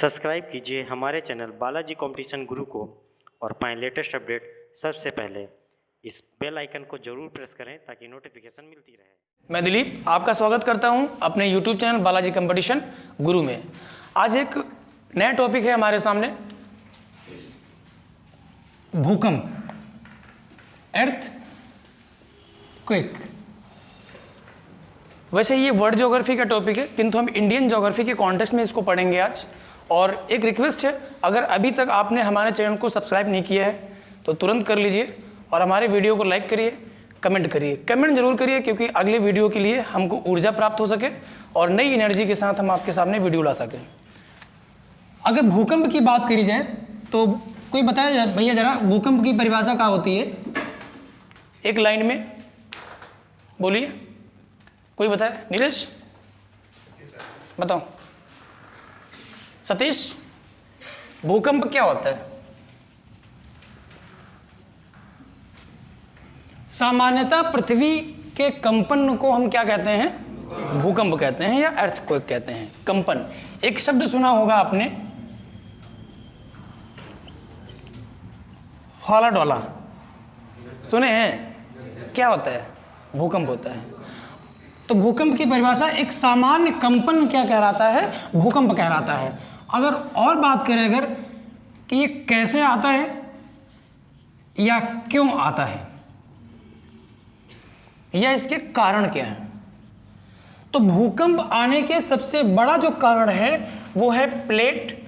Subscribe कीजिए हमारे channel Balaji competition गुरु को और पाएं लेटेस्ट अपडेट सबसे पहले। इस बेल आइकन को जरूर प्रेस करें ताकि नोटिफिकेशन मिलती रहे। मैं दिलीप आपका स्वागत करता हूं अपने YouTube चैनल बालाजी कंपटीशन गुरु में। आज एक नया टॉपिक है हमारे सामने, भूकंप, अर्थ क्विक। वैसे ये वर्ल्ड ज्योग्राफी का टॉपिक है, किंतु हम इंडियन ज्योग्राफी के कॉन्टेक्स्ट में इसको पढ़ेंगे आज। और एक रिक्वेस्ट है, अगर अभी तक आपने हमारे चैनल को सब्सक्राइब नहीं किया है तो तुरंत कर लीजिए और हमारे वीडियो को लाइक करिए, कमेंट करिए। कमेंट जरूर करिए क्योंकि अगले वीडियो के लिए हमको ऊर्जा प्राप्त हो सके और नई एनर्जी के साथ हम आपके सामने वीडियो ला सकें। अगर भूकंप की बात करी जाए तो कोई बताया भैया जरा, भूकंप की परिभाषा क्या होती है? एक लाइन में बोलिए, कोई बताए? नीरज बताओ। सतीश, भूकंप क्या होता है? सामान्यतः पृथ्वी के कंपन को हम क्या कहते हैं? भूकंप कहते हैं या अर्थक्वेक कहते हैं। कंपन, एक शब्द सुना होगा आपने, हौला डोला, सुने हैं? क्या होता है? भूकंप होता है। तो भूकंप की परिभाषा एक सामान्य कंपन क्या कहलाता है? भूकंप कहलाता है। अगर और बात करें अगर कि ये कैसे आता है या क्यों आता है या इसके कारण क्या है, तो भूकंप आने के सबसे बड़ा जो कारण है वो है प्लेट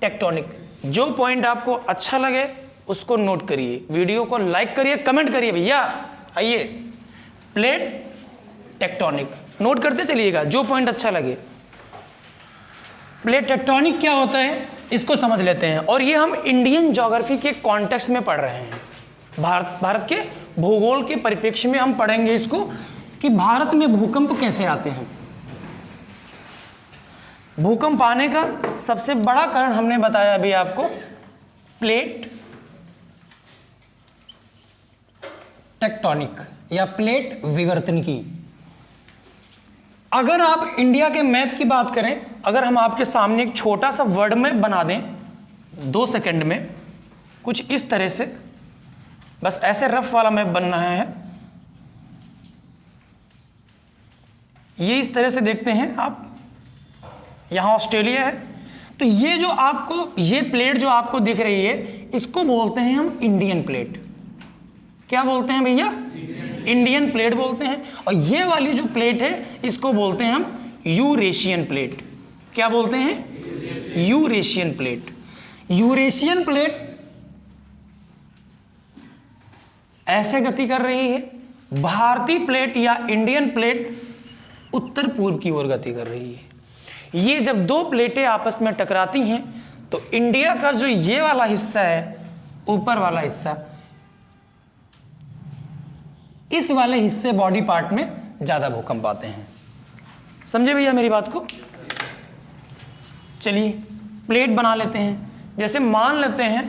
टेक्टोनिक। जो पॉइंट आपको अच्छा लगे उसको नोट करिए, वीडियो को लाइक करिए, कमेंट करिए। भैया आइए, प्लेट टेक्टोनिक नोट करते चलिएगा, जो पॉइंट अच्छा लगे। प्लेट टेक्टोनिक क्या होता है इसको समझ लेते हैं। और ये हम इंडियन ज्योग्राफी के कॉन्टेक्स्ट में पढ़ रहे हैं, भारत के भूगोल के परिप्रेक्ष्य में हम पढ़ेंगे इसको कि भारत में भूकंप कैसे आते हैं। भूकंप आने का सबसे बड़ा कारण हमने बताया अभी आपको, प्लेट टेक्टोनिक या प्लेट विवर्तन की। अगर आप इंडिया के मैप की बात करें, अगर हम आपके सामने एक छोटा सा वर्ड मैप बना दें 2 सेकंड में, कुछ इस तरह से, बस ऐसे रफ वाला मैप बन रहा है। ये इस तरह से देखते हैं आप, यहां ऑस्ट्रेलिया है। तो ये जो आपको, ये प्लेट जो आपको दिख रही है, इसको बोलते हैं हम इंडियन प्लेट। क्या बोलते हैं भैया? इंडियन प्लेट बोलते हैं। और ये वाली जो प्लेट है इसको बोलते हैं हम यूरेशियन प्लेट। क्या बोलते हैं? Eurasian plate. यूरेशियन प्लेट ऐसे गति कर रही है, भारतीय प्लेट या इंडियन प्लेट उत्तर पूर्व की ओर गति कर रही है। ये जब दो प्लेटें आपस में टकराती हैं तो इंडिया का जो ये वाला हिस्सा है, ऊपर वाला हिस्सा, इस वाले हिस्से बॉडी पार्ट में ज्यादा भूकंप आते हैं। समझे भैया मेरी बात को? चलिए प्लेट बना लेते हैं। जैसे मान लेते हैं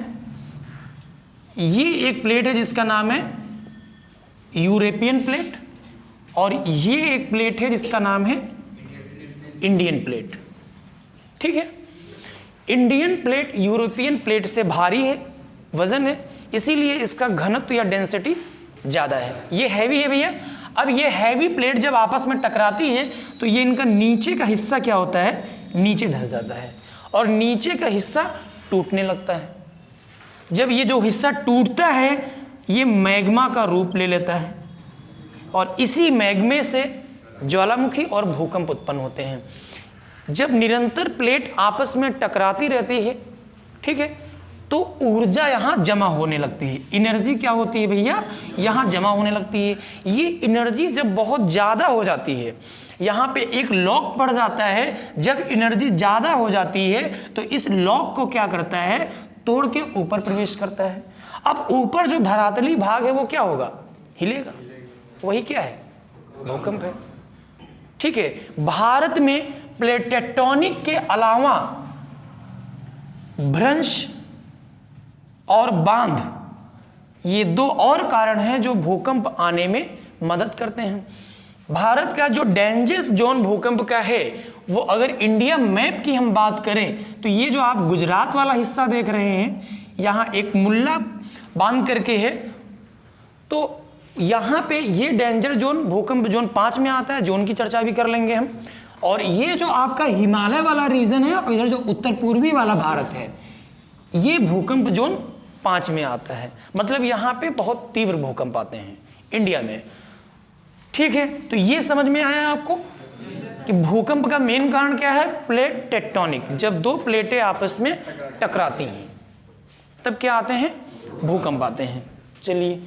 ये एक प्लेट है जिसका नाम है यूरोपियन प्लेट, और ये एक प्लेट है जिसका नाम है इंडियन प्लेट। ठीक है, इंडियन प्लेट यूरोपियन प्लेट से भारी है, वजन है, इसीलिए इसका घनत्व या डेंसिटी ज्यादा है। ये हैवी है भैया। अब ये हैवी प्लेट जब आपस में टकराती है तो ये इनका नीचे का हिस्सा क्या होता है? नीचे धंस जाता है और नीचे का हिस्सा टूटने लगता है। जब ये जो हिस्सा टूटता है ये मैग्मा का रूप ले लेता है और इसी मैग्मे से ज्वालामुखी और भूकंप उत्पन्न होते हैं। जब निरंतर प्लेट आपस में टकराती रहती है, ठीक है, तो ऊर्जा यहां जमा होने लगती है। एनर्जी क्या होती है भैया? यहां जमा होने लगती है। ये एनर्जी जब बहुत ज्यादा हो जाती है, यहां पे एक लॉक पड़ जाता है। जब एनर्जी ज्यादा हो जाती है तो इस लॉक को क्या करता है? तोड़ के ऊपर प्रवेश करता है। अब ऊपर जो धरातली भाग है वो क्या होगा? हिलेगा। वही क्या है? भूकंप है। ठीक है, भारत में प्लेट टेक्टोनिक के अलावा भ्रंश और बांध, ये 2 और कारण हैं जो भूकंप आने में मदद करते हैं। भारत का जो डेंजर जोन भूकंप का है वो अगर इंडिया मैप की हम बात करें तो ये जो आप गुजरात वाला हिस्सा देख रहे हैं, यहाँ एक मुल्ला बांध करके है, तो यहाँ पे ये डेंजर जोन भूकंप जोन 5 में आता है, जोन की चर्चा भी कर लेंगे हम। और ये जो आपका हिमालय वाला रीजन है और इधर जो उत्तर पूर्वी वाला भारत है, ये भूकंप जोन 5 में आता है। मतलब यहाँ पे बहुत तीव्र भूकंप आते हैं इंडिया में। ठीक है, तो ये समझ में आया आपको कि भूकंप का मेन कारण क्या है? Plate tectonic. जब दो प्लेटें आपस में टकराती हैं तब क्या आते हैं? भूकंप आते हैं। चलिए,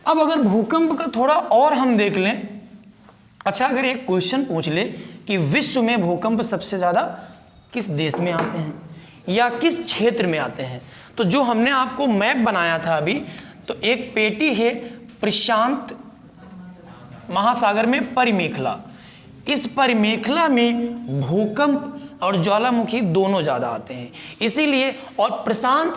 अब अगर भूकंप का थोड़ा और हम देख लें, अच्छा अगर एक क्वेश्चन पूछ ले कि विश्व में भूकंप सबसे ज़्यादा किस देश में आते हैं या किस क्षेत्र में आते हैं, तो जो हमने आपको मैप बनाया था अभी, तो एक पेटी है प्रशांत महासागर में परिमेखला। इस परिमेखला में भूकंप और ज्वालामुखी दोनों ज़्यादा आते हैं, इसीलिए और प्रशांत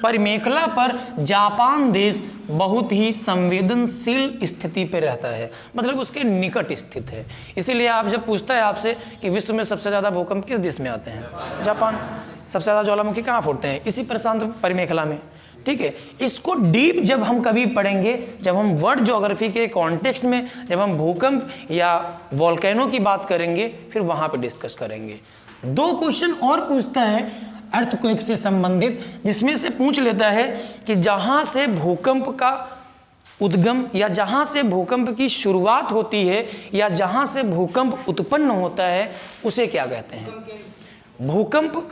परिमेखला पर जापान देश बहुत ही संवेदनशील स्थिति पे रहता है, मतलब उसके निकट स्थित है। इसीलिए आप जब पूछता है आपसे कि विश्व में सबसे ज़्यादा भूकंप किस देश में आते हैं? जापान। सबसे ज़्यादा ज्वालामुखी कहाँ फूटते हैं? इसी प्रशांत परिमेखला में। ठीक है, इसको डीप जब हम कभी पढ़ेंगे, जब हम वर्ल्ड ज्योग्राफी के कॉन्टेक्स्ट में जब हम भूकंप या वोल्केनो की बात करेंगे, फिर वहाँ पे डिस्कस करेंगे। 2 क्वेश्चन और पूछता है अर्थक्वेक से संबंधित, जिसमें से पूछ लेता है कि जहाँ से भूकंप का उद्गम या जहाँ से भूकंप की शुरुआत होती है या जहाँ से भूकंप उत्पन्न होता है उसे क्या कहते हैं? भूकंप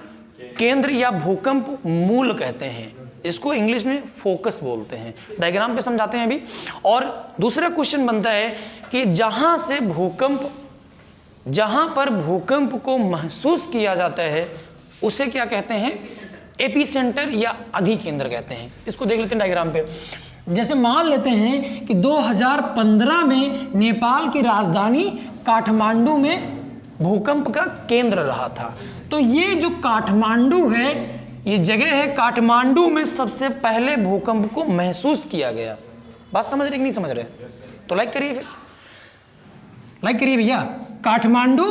केंद्र या भूकंप मूल कहते हैं। इसको इंग्लिश में फोकस बोलते हैं। डायग्राम पे समझाते हैं अभी। और दूसरा क्वेश्चन बनता है कि जहाँ पर भूकंप को महसूस किया जाता है उसे क्या कहते हैं? एपिसेंटर या अधिकेंद्र कहते हैं। इसको देख लेते हैं डायग्राम पे। जैसे मान लेते हैं कि 2015 में नेपाल की राजधानी काठमांडू में भूकंप का केंद्र रहा था। तो ये जो काठमांडू है, ये जगह है, काठमांडू में सबसे पहले भूकंप को महसूस किया गया। बात समझ रहे कि नहीं समझ रहे? तो लाइक करिए, फिर लाइक करिए भैया। काठमांडू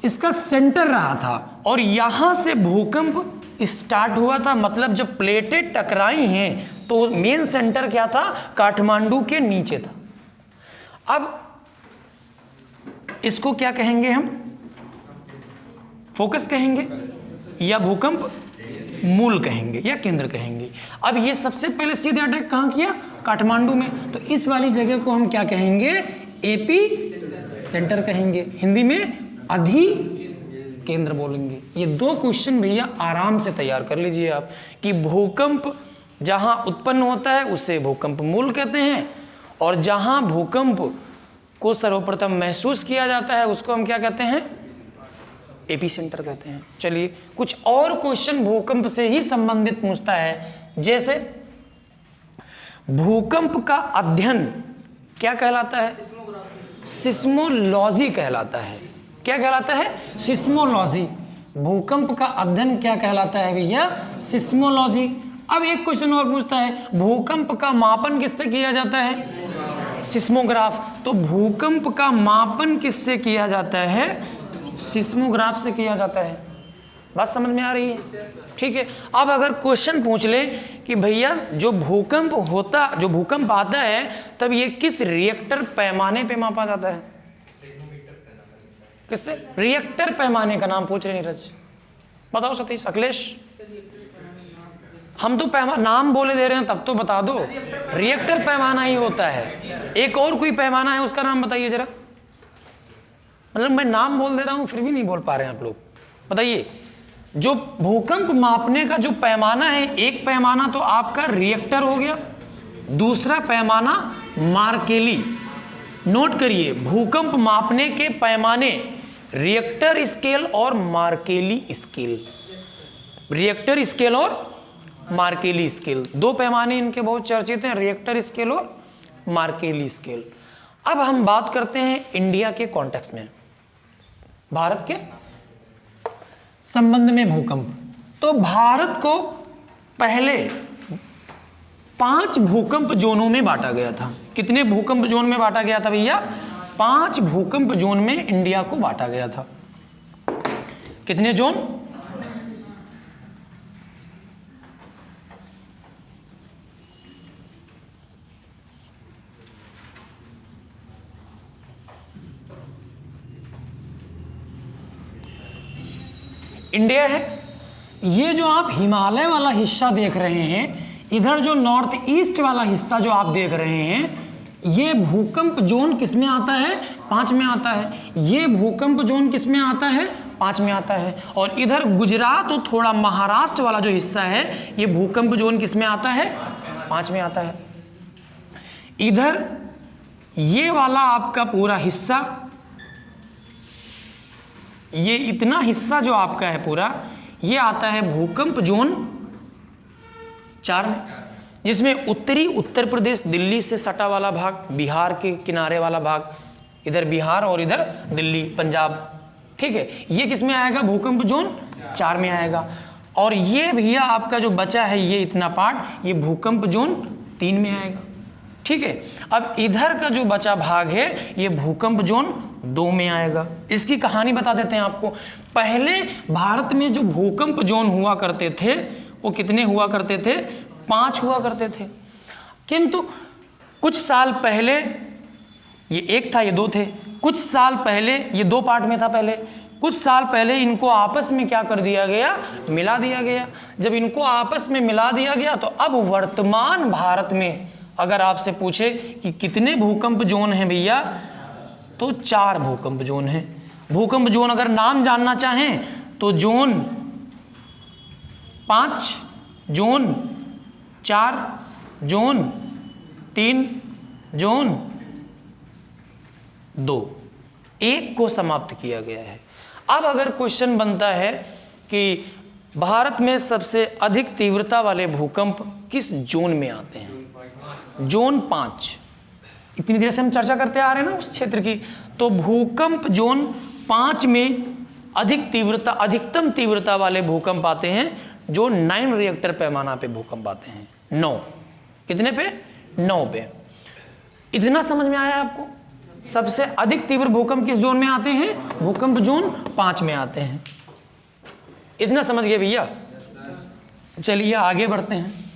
इसका सेंटर रहा था और यहां से भूकंप स्टार्ट हुआ था। मतलब जब प्लेटें टकराई हैं तो मेन सेंटर क्या था? काठमांडू के नीचे था। अब इसको क्या कहेंगे हम? फोकस कहेंगे या भूकंप मूल कहेंगे या केंद्र कहेंगे। अब ये सबसे पहले सीधे अटैक कहाँ किया? काठमांडू में। तो इस वाली जगह को हम क्या कहेंगे? एपी सेंटर कहेंगे, हिंदी में अधि केंद्र बोलेंगे। ये 2 क्वेश्चन भैया आराम से तैयार कर लीजिए आप कि भूकंप जहां उत्पन्न होता है उसे भूकंप मूल कहते हैं और जहां भूकंप को सर्वप्रथम महसूस किया जाता है उसको हम क्या कहते हैं? एपी सेंटर कहते हैं। चलिए, कुछ और क्वेश्चन भूकंप से ही संबंधित पूछता है। जैसे भूकंप का अध्ययन क्या कहलाता है? सिस्मोलॉजी कहलाता है। क्या कहलाता है? सिस्मोलॉजी। भूकंप का अध्ययन क्या कहलाता है भैया? सिस्मोलॉजी। अब एक क्वेश्चन और पूछता है, भूकंप का मापन किससे किया जाता है? सिस्मोग्राफ। तो भूकंप का मापन किससे किया जाता है? सिस्मोग्राफ से किया जाता है। बात समझ में आ रही है? ठीक है। अब अगर क्वेश्चन पूछ ले कि भैया जो भूकंप आता है तब ये किस रिएक्टर पैमाने पे मापा जाता है? किससे? रिएक्टर पैमाने का नाम पूछ रहे नीरज, बताओ सतीश, अखिलेश। हम तो नाम बोले दे रहे हैं, तब तो बता दो। रिएक्टर पैमाना ही होता है। एक और कोई पैमाना है, उसका नाम बताइए जरा। मतलब मैं नाम बोल दे रहा हूं फिर भी नहीं बोल पा रहे हैं आप लोग। बताइए, जो भूकंप मापने का जो पैमाना है, एक पैमाना तो आपका रिएक्टर हो गया, दूसरा पैमाना मार्केली। नोट करिए, भूकंप मापने के पैमाने रिएक्टर स्केल और मार्केली स्केल। रिएक्टर स्केल और मार्केली स्केल, 2 पैमाने इनके बहुत चर्चित हैं, रिएक्टर स्केल और मार्केली स्केल। अब हम बात करते हैं इंडिया के कॉन्टेक्स्ट में, भारत के संबंध में भूकंप। तो भारत को पहले 5 भूकंप जोनों में बांटा गया था। कितने भूकंप जोन में बांटा गया था भैया? 5 भूकंप जोन में इंडिया को बांटा गया था। कितने जोन? इंडिया है, ये जो आप हिमालय वाला हिस्सा देख रहे हैं, इधर जो नॉर्थ ईस्ट वाला हिस्सा जो आप देख रहे हैं, ये भूकंप जोन किस में आता है? 5 में आता है। ये भूकंप जोन किस में आता है? 5 में आता है। और इधर गुजरात और थोड़ा महाराष्ट्र वाला जो हिस्सा है, ये भूकंप जोन किस में आता है? 5 में आता है। इधर ये वाला आपका पूरा हिस्सा, ये इतना हिस्सा जो आपका है पूरा, ये आता है भूकंप जोन 4 में, जिसमें उत्तरी उत्तर प्रदेश दिल्ली से सटा वाला भाग, बिहार के किनारे वाला भाग, इधर बिहार और इधर दिल्ली पंजाब, ठीक है, ये किस में आएगा? भूकंप जोन 4 में आएगा। और ये भैया आपका जो बचा है ये इतना पार्ट, ये भूकंप जोन 3 में आएगा, ठीक है। अब इधर का जो बचा भाग है ये भूकंप जोन 2 में आएगा। इसकी कहानी बता देते हैं आपको। पहले भारत में जो भूकंप जोन हुआ करते थे वो कितने हुआ करते थे? 5 हुआ करते थे। किंतु कुछ साल पहले ये 1 था, ये 2 थे। कुछ साल पहले ये 2 पार्ट में था पहले। कुछ साल पहले इनको आपस में क्या कर दिया गया? मिला दिया गया। जब इनको आपस में मिला दिया गया तो अब वर्तमान भारत में अगर आपसे पूछे कि कितने भूकंप जोन हैं भैया, तो 4 भूकंप जोन हैं। भूकंप जोन अगर नाम जानना चाहें तो जोन 5, जोन 4, जोन 3, जोन 2, 1 को समाप्त किया गया है। अब अगर क्वेश्चन बनता है कि भारत में सबसे अधिक तीव्रता वाले भूकंप किस जोन में आते हैं? जोन 5। इतनी देर से हम चर्चा करते आ रहे हैं ना उस क्षेत्र की, तो भूकंप जोन 5 में अधिक तीव्रता, अधिकतम तीव्रता वाले भूकंप आते हैं जो 9 रिएक्टर पैमाना पे भूकंप आते हैं। 9 कितने पे? 9 पे। इतना समझ में आया आपको? सबसे अधिक तीव्र भूकंप किस जोन में आते हैं? भूकंप जोन 5 में आते हैं। इतना समझ गए भैया? चलिए आगे बढ़ते हैं।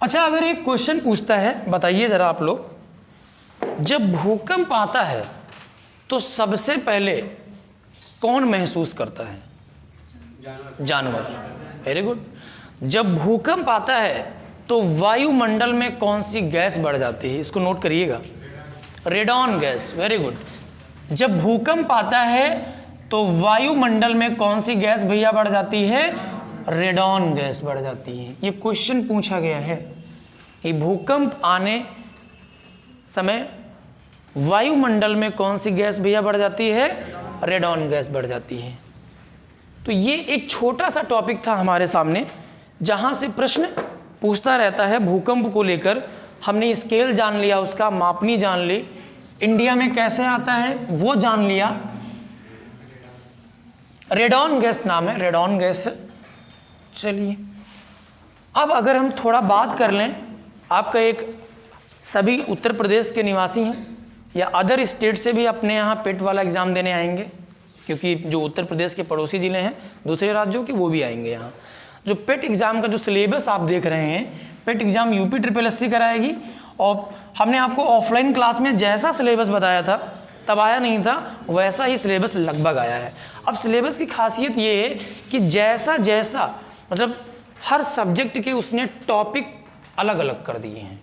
अच्छा, अगर एक क्वेश्चन पूछता है, बताइए जरा आप लोग, जब भूकंप आता है तो सबसे पहले कौन महसूस करता है? जानवर। Very good. जब भूकंप आता है तो वायुमंडल में कौन सी गैस बढ़ जाती है? इसको नोट करिएगा, रेडॉन गैस। Very good. जब भूकंप आता है तो वायुमंडल में कौन सी गैस भैया बढ़ जाती है? रेडॉन गैस बढ़ जाती है। ये क्वेश्चन पूछा गया है कि भूकंप आने समय वायुमंडल में कौन सी गैस भैया बढ़ जाती है? रेडॉन गैस बढ़ जाती है। तो ये एक छोटा सा टॉपिक था हमारे सामने, जहां से प्रश्न पूछता रहता है भूकंप को लेकर। हमने स्केल जान लिया, उसका मापनी जान ली, इंडिया में कैसे आता है वो जान लिया। रेडॉन गैस नाम है, रेडॉन गैस है। चलिए अब अगर हम थोड़ा बात कर लें, आपका एक सभी उत्तर प्रदेश के निवासी हैं या अदर स्टेट से भी अपने यहाँ पेट वाला एग्ज़ाम देने आएंगे, क्योंकि जो उत्तर प्रदेश के पड़ोसी ज़िले हैं दूसरे राज्यों के, वो भी आएंगे यहाँ। जो पेट एग्ज़ाम का जो सिलेबस आप देख रहे हैं, पेट एग्ज़ाम यूपी SSSC कराएगी। और हमने आपको ऑफलाइन क्लास में जैसा सिलेबस बताया था तब आया नहीं था, वैसा ही सिलेबस लगभग आया है। अब सिलेबस की खासियत ये है कि जैसा जैसा मतलब हर सब्जेक्ट के उसने टॉपिक अलग अलग कर दिए हैं।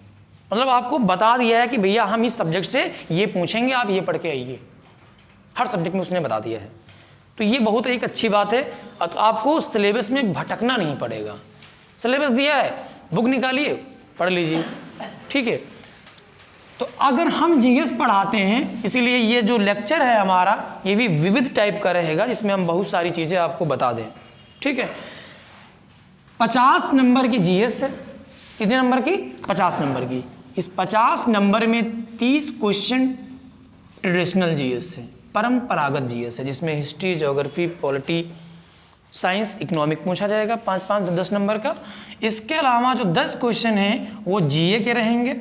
मतलब आपको बता दिया है कि भैया हम इस सब्जेक्ट से ये पूछेंगे, आप ये पढ़ के आइए। हर सब्जेक्ट में उसने बता दिया है। तो ये बहुत एक अच्छी बात है। तो आपको सिलेबस में भटकना नहीं पड़ेगा। सिलेबस दिया है, बुक निकालिए, पढ़ लीजिए, ठीक है। तो अगर हम जीएस पढ़ाते हैं, इसीलिए ये जो लेक्चर है हमारा ये भी विविध टाइप का रहेगा, जिसमें हम बहुत सारी चीज़ें आपको बता दें, ठीक है। 50 नंबर की जीएस है। कितने नंबर की? 50 नंबर की। इस 50 नंबर में 30 क्वेश्चन ट्रेडिशनल जीएस है, परंपरागत जीएस है, जिसमें history, geography, polity, science economic पूछा जाएगा 5-5 10 नंबर का। इसके अलावा जो 10 क्वेश्चन हैं वो जीए के रहेंगे।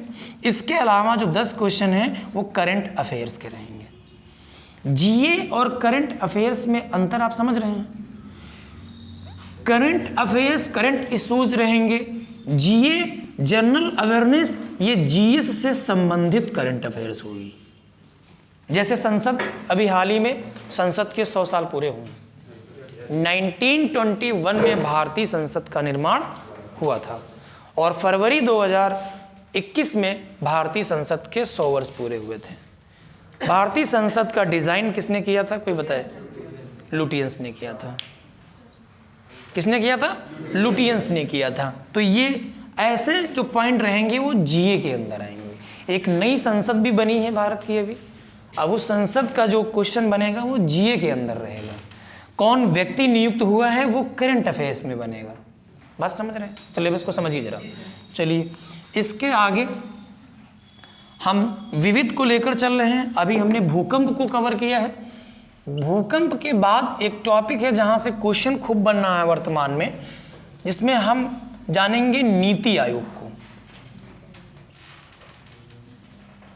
इसके अलावा जो 10 क्वेश्चन हैं वो करंट अफेयर्स के रहेंगे। जीए और करंट अफेयर्स में अंतर आप समझ रहे हैं? करंट अफेयर्स करंट इश्यूज रहेंगे, जीए जनरल अवेयरनेस ये जीएस से संबंधित करंट अफेयर्स होगी। जैसे संसद, अभी हाल ही में संसद के 100 साल पूरे हुए। 1921 में भारतीय संसद का निर्माण हुआ था और फरवरी 2021 में भारतीय संसद के 100 वर्ष पूरे हुए थे। भारतीय संसद का डिजाइन किसने किया था, कोई बताए? लुटियंस ने किया था। किसने किया था? लुटियंस ने किया था। तो ये ऐसे जो पॉइंट रहेंगे वो जीए के अंदर आएंगे। एक नई संसद भी बनी है भारत की अभी, अब उस संसद का जो क्वेश्चन बनेगा वो जीए के अंदर रहेगा। कौन व्यक्ति नियुक्त हुआ है वो करंट अफेयर्स में बनेगा। बात समझ रहे हैं? सिलेबस को समझिए जरा। चलिए इसके आगे हम विविध को लेकर चल रहे हैं। अभी हमने भूकंप को कवर किया है। भूकंप के बाद एक टॉपिक है जहां से क्वेश्चन खूब बन रहा है वर्तमान में, जिसमें हम जानेंगे नीति आयोग को।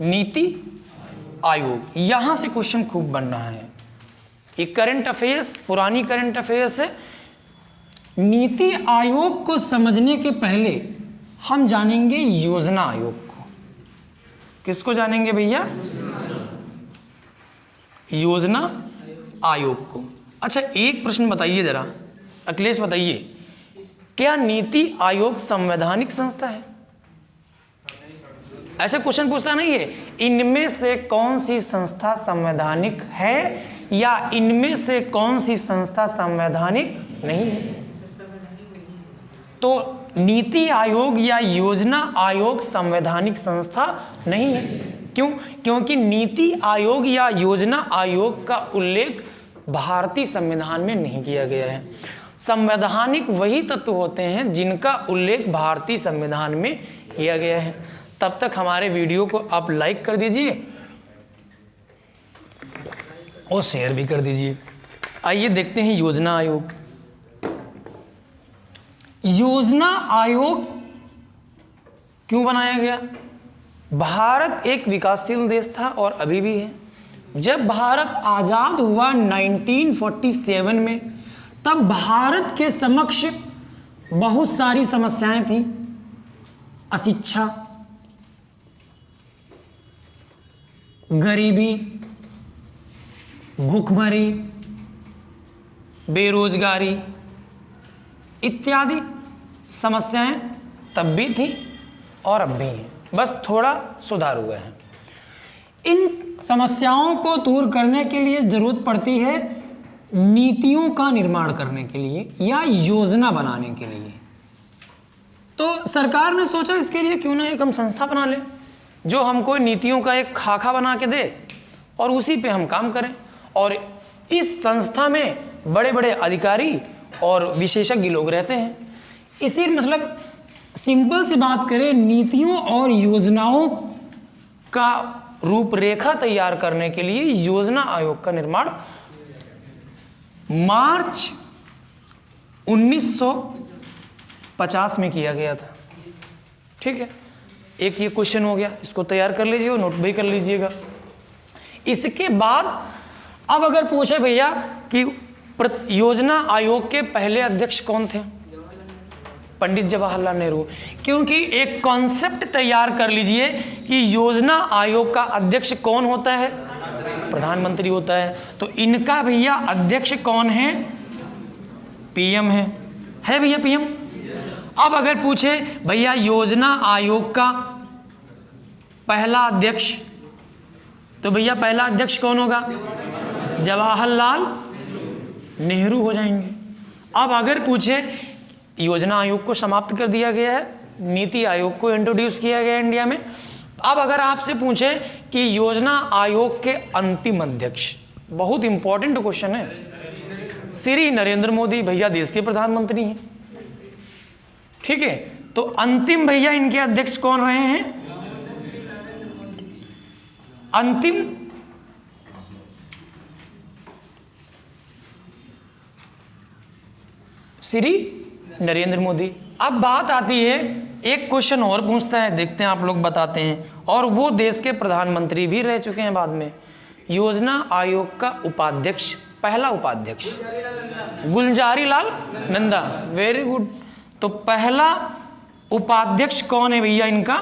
नीति आयोग, यहां से क्वेश्चन खूब बन रहा है। ये करंट अफेयर्स, पुरानी करंट अफेयर्स है। नीति आयोग को समझने के पहले हम जानेंगे योजना आयोग को। किसको जानेंगे भैया? योजना आयोग को। अच्छा एक प्रश्न बताइए जरा, अखिलेश बताइए, क्या नीति आयोग संवैधानिक संस्था है? ऐसे क्वेश्चन पूछता नहीं है, इनमें से कौन सी संस्था संवैधानिक है या इनमें से कौन सी संस्था संवैधानिक नहीं है। तो नीति आयोग या योजना आयोग संवैधानिक संस्था नहीं है। क्यों? क्योंकि नीति आयोग या योजना आयोग का उल्लेख भारतीय संविधान में नहीं किया गया है। संवैधानिक वही तत्व होते हैं जिनका उल्लेख भारतीय संविधान में किया गया है। तब तक हमारे वीडियो को आप लाइक कर दीजिए और शेयर भी कर दीजिए। आइए देखते हैं योजना आयोग। योजना आयोग क्यों बनाया गया? भारत एक विकासशील देश था और अभी भी है। जब भारत आजाद हुआ 1947 में, तब भारत के समक्ष बहुत सारी समस्याएं थीं। अशिक्षा, गरीबी, भूखमरी, बेरोजगारी इत्यादि समस्याएं तब भी थी और अब भी हैं, बस थोड़ा सुधार हुआ है। इन समस्याओं को दूर करने के लिए जरूरत पड़ती है नीतियों का निर्माण करने के लिए या योजना बनाने के लिए। तो सरकार ने सोचा इसके लिए क्यों ना एक हम संस्था बना लें जो हमको नीतियों का एक खाका बना के दे और उसी पे हम काम करें। और इस संस्था में बड़े बड़े अधिकारी और विशेषज्ञ लोग रहते हैं। इसी मतलब सिंपल सी बात करें, नीतियों और योजनाओं का रूपरेखा तैयार करने के लिए योजना आयोग का निर्माण मार्च 1950 में किया गया था। ठीक है, एक ये क्वेश्चन हो गया, इसको तैयार कर लीजिए और नोट भी कर लीजिएगा। इसके बाद अब अगर पूछे भैया कि योजना आयोग के पहले अध्यक्ष कौन थे? पंडित जवाहरलाल नेहरू। क्योंकि एक कॉन्सेप्ट तैयार कर लीजिए कि योजना आयोग का अध्यक्ष कौन होता है? प्रधानमंत्री होता है। तो इनका भैया अध्यक्ष कौन है? पीएम है भैया पीएम। अब अगर पूछे भैया योजना आयोग का पहला अध्यक्ष, तो भैया पहला अध्यक्ष कौन होगा? जवाहरलाल नेहरू हो जाएंगे। अब अगर पूछे योजना आयोग को समाप्त कर दिया गया है, नीति आयोग को इंट्रोड्यूस किया गया इंडिया में। अब अगर आपसे पूछे कि योजना आयोग के अंतिम अध्यक्ष, बहुत इंपॉर्टेंट क्वेश्चन है, श्री नरेंद्र मोदी भैया देश के प्रधानमंत्री हैं। ठीक है, तो अंतिम भैया इनके अध्यक्ष कौन रहे हैं? अंतिम श्री नरेंद्र मोदी। अब बात आती है, एक क्वेश्चन और पूछता है, देखते हैं आप लोग बताते हैं, और वो देश के प्रधानमंत्री भी रह चुके हैं बाद में। योजना आयोग का उपाध्यक्ष, पहला उपाध्यक्ष गुलजारी लाल नंदा। Very good. तो पहला उपाध्यक्ष कौन है भैया इनका?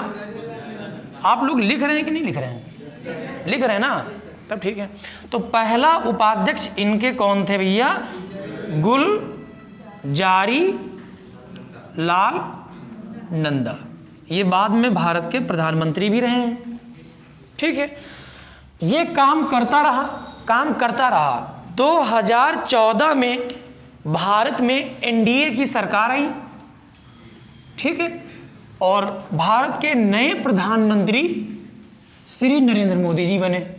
आप लोग लिख रहे हैं कि नहीं लिख रहे हैं? लिख रहे हैं ना, तब ठीक है। तो पहला उपाध्यक्ष इनके कौन थे भैया? गुलजारी लाल नंदा। ये बाद में भारत के प्रधानमंत्री भी रहे हैं। ठीक है, ये काम करता रहा। 2014 में भारत में एनडीए की सरकार आई। ठीक है, और भारत के नए प्रधानमंत्री श्री नरेंद्र मोदी जी बने।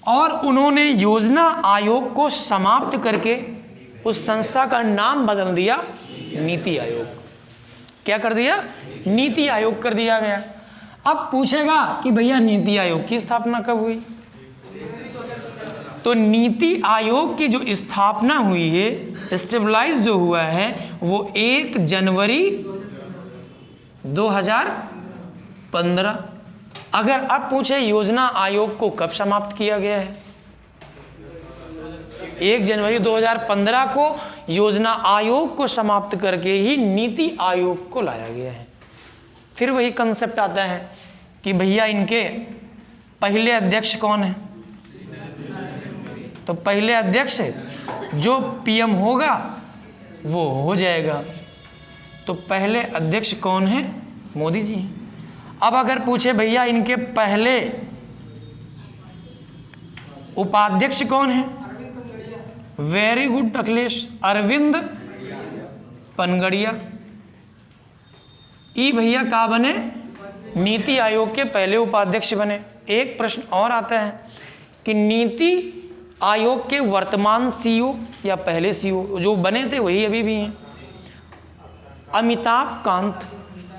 और उन्होंने योजना आयोग को समाप्त करके उस संस्था का नाम बदल दिया नीति आयोग। क्या कर दिया? नीति आयोग कर दिया गया। अब पूछेगा कि भैया नीति आयोग की स्थापना कब हुई? तो नीति आयोग की जो स्थापना हुई है, स्टेबलाइज जो हुआ है, वो 1 जनवरी 2015। अगर अब पूछे योजना आयोग को कब समाप्त किया गया है? 1 जनवरी 2015 को योजना आयोग को समाप्त करके ही नीति आयोग को लाया गया है। फिर वही कंसेप्ट आता है कि भैया इनके पहले अध्यक्ष कौन है? तो पहले अध्यक्ष जो पीएम होगा वो हो जाएगा। तो पहले अध्यक्ष कौन है? मोदी जी हैं। अब अगर पूछे भैया इनके पहले उपाध्यक्ष कौन है? Very good Akhilesh, Arvind Panagariya. ई भैया का बने? नीति आयोग के पहले उपाध्यक्ष बने। एक प्रश्न और आता है कि नीति आयोग के वर्तमान सीईओ या पहले सीईओ जो बने थे वही अभी भी हैं, अमिताभ कांत।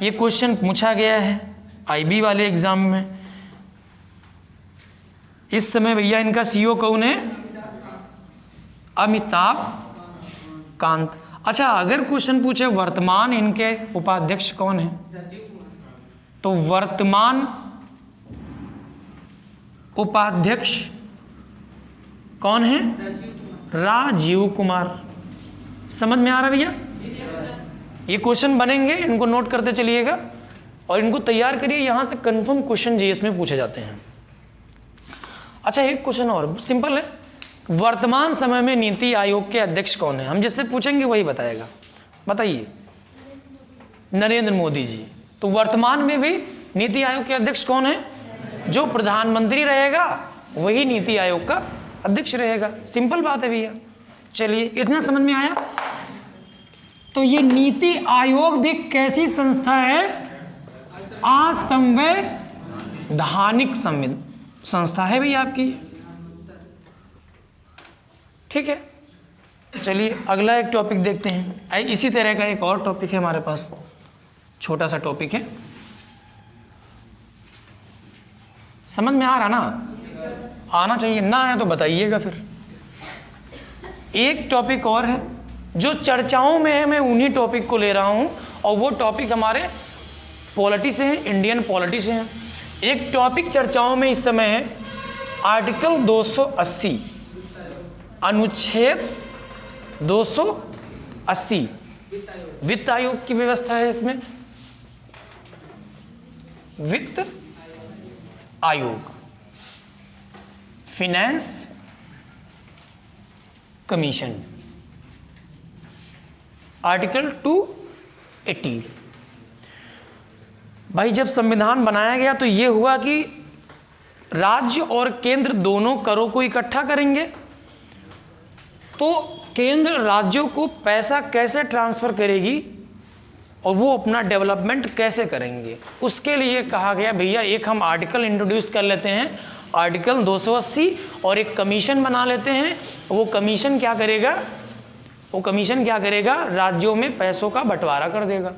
ये क्वेश्चन पूछा गया है आईबी वाले एग्जाम में। इस समय भैया इनका सीईओ कौन है? अमिताभ कांत। अच्छा, अगर क्वेश्चन पूछे वर्तमान इनके उपाध्यक्ष कौन है, तो वर्तमान उपाध्यक्ष कौन है? राजीव कुमार। समझ में आ रहा भैया? ये क्वेश्चन बनेंगे, इनको नोट करते चलिएगा और इनको तैयार करिए। यहां से कंफर्म क्वेश्चन जीएस में पूछे जाते हैं। अच्छा, एक क्वेश्चन और सिंपल है, वर्तमान समय में नीति आयोग के अध्यक्ष कौन है? हम जिससे पूछेंगे वही बताएगा। बताइए। नरेंद्र मोदी जी। तो वर्तमान में भी नीति आयोग के अध्यक्ष कौन है? जो प्रधानमंत्री रहेगा वही नीति आयोग का अध्यक्ष रहेगा। सिंपल बात है भैया। चलिए, इतना समझ में आया? तो ये नीति आयोग भी कैसी संस्था है? असंवैधानिक संस्था है भैया आपकी। ठीक है, चलिए अगला एक टॉपिक देखते हैं। इसी तरह का एक और टॉपिक है हमारे पास, छोटा सा टॉपिक है। समझ में आ रहा ना? आना चाहिए, ना आया तो बताइएगा फिर। एक टॉपिक और है जो चर्चाओं में है, मैं उन्हीं टॉपिक को ले रहा हूं, और वो टॉपिक हमारे पॉलिटी से है, इंडियन पॉलिटी से है। एक टॉपिक चर्चाओं में इस समय है आर्टिकल 280, अनुच्छेद 280 वित्त आयोग की व्यवस्था है। इसमें वित्त आयोग, फिनेंस कमीशन, आर्टिकल 280। भाई जब संविधान बनाया गया तो ये हुआ कि राज्य और केंद्र दोनों करों को इकट्ठा करेंगे। तो केंद्र राज्यों को पैसा कैसे ट्रांसफर करेगी और वो अपना डेवलपमेंट कैसे करेंगे, उसके लिए कहा गया भैया एक हम आर्टिकल इंट्रोड्यूस कर लेते हैं, आर्टिकल 280, और एक कमीशन बना लेते हैं। वो कमीशन क्या करेगा? राज्यों में पैसों का बंटवारा कर देगा,